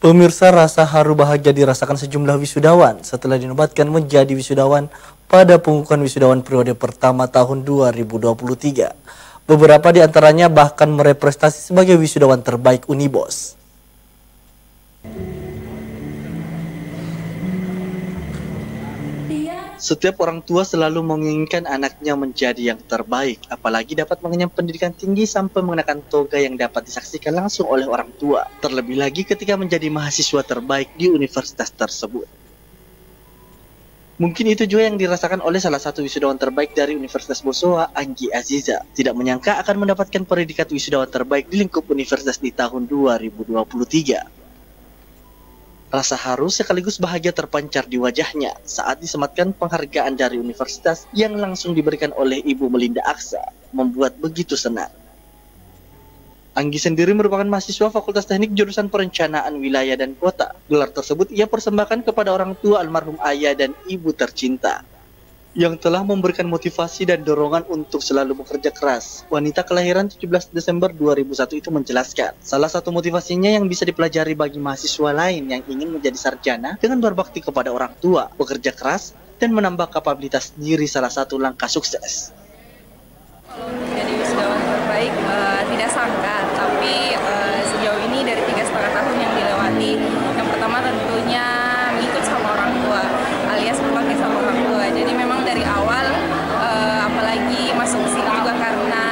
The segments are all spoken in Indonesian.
Pemirsa, rasa haru bahagia dirasakan sejumlah wisudawan setelah dinobatkan menjadi wisudawan pada pengukuhan wisudawan periode pertama tahun 2023. Beberapa di antaranya bahkan meraih prestasi sebagai wisudawan terbaik Unibos. Setiap orang tua selalu menginginkan anaknya menjadi yang terbaik, apalagi dapat mengenyam pendidikan tinggi sampai mengenakan toga yang dapat disaksikan langsung oleh orang tua. Terlebih lagi ketika menjadi mahasiswa terbaik di universitas tersebut. Mungkin itu juga yang dirasakan oleh salah satu wisudawan terbaik dari Universitas Bosowa, Anggi Aziza. Tidak menyangka akan mendapatkan predikat wisudawan terbaik di lingkup universitas di tahun 2023. Rasa haru sekaligus bahagia terpancar di wajahnya saat disematkan penghargaan dari universitas yang langsung diberikan oleh Ibu Melinda Aksa, membuat begitu senang. Anggi sendiri merupakan mahasiswa Fakultas Teknik jurusan Perencanaan Wilayah dan Kota. Gelar tersebut ia persembahkan kepada orang tua almarhum ayah dan ibu tercinta, yang telah memberikan motivasi dan dorongan untuk selalu bekerja keras. Wanita kelahiran 17 Desember 2001 itu menjelaskan, salah satu motivasinya yang bisa dipelajari bagi mahasiswa lain yang ingin menjadi sarjana dengan berbakti kepada orang tua, bekerja keras, dan menambah kapabilitas diri salah satu langkah sukses. Kalau untuk jadi wisudawan terbaik, tidak sangka, tapi sejauh ini dari 3,5 tahun yang dilewati, yang pertama tentunya mengikut sama orang tua, alias berbakti sama orang tua. Jadi memang dari awal, apalagi masuk ke sini juga karena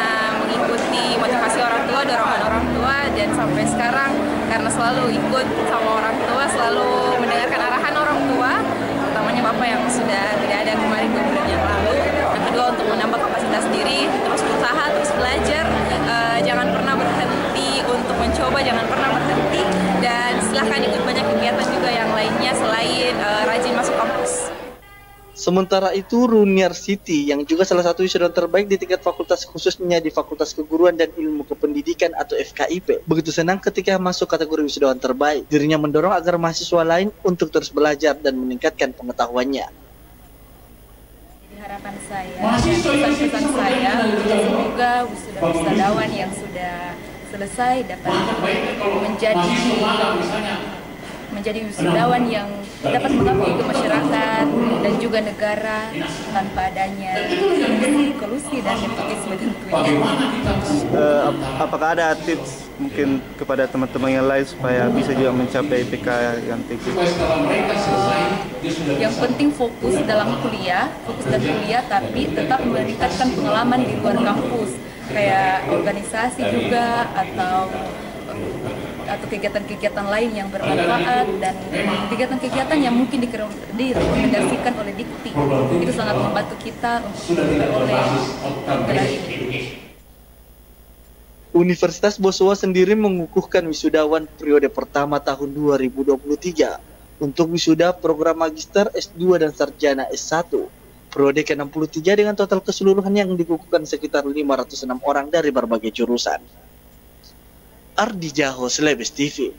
mengikuti motivasi orang tua, dorongan orang tua, dan sampai sekarang karena selalu ikut sama orang tua, selalu mendengarkan arahan orang tua, utamanya bapak yang sudah tidak ada kemarin 2 bulan yang lalu. Yang kedua, untuk menambah kapasitas diri, terus berusaha, terus belajar, jangan pernah berhenti untuk mencoba, jangan pernah berhenti, dan silahkan ikut banyak kegiatan juga yang lainnya selain rajin masuk kampus. Sementara itu, Runiar Siti yang juga salah satu wisudawan terbaik di tingkat fakultas khususnya di Fakultas Keguruan dan Ilmu Kependidikan atau FKIP, begitu senang ketika masuk kategori wisudawan terbaik. Dirinya mendorong agar mahasiswa lain untuk terus belajar dan meningkatkan pengetahuannya. Jadi harapan saya dan pesan saya, semoga wisudawan yang sudah selesai dapat menjadi wisudawan yang dapat mengabdi ke masyarakat dan juga negara tanpa adanya kolusi dan nepotisme tentunya. Apakah ada tips mungkin kepada teman-teman yang lain supaya bisa juga mencapai IPK yang tinggi? Yang penting fokus dalam kuliah, tapi tetap meningkatkan pengalaman di luar kampus, kayak organisasi juga atau kegiatan-kegiatan lain yang bermanfaat dan kegiatan-kegiatan yang mungkin direkomendasikan oleh Dikti. Itu sangat membantu kita untuk memperoleh gelar ini. Universitas Bosowa sendiri mengukuhkan wisudawan periode pertama tahun 2023 untuk wisuda program Magister S2 dan Sarjana S1. Periode ke-63 dengan total keseluruhan yang dikukuhkan sekitar 506 orang dari berbagai jurusan. Ardi Jaho, Slebes TV.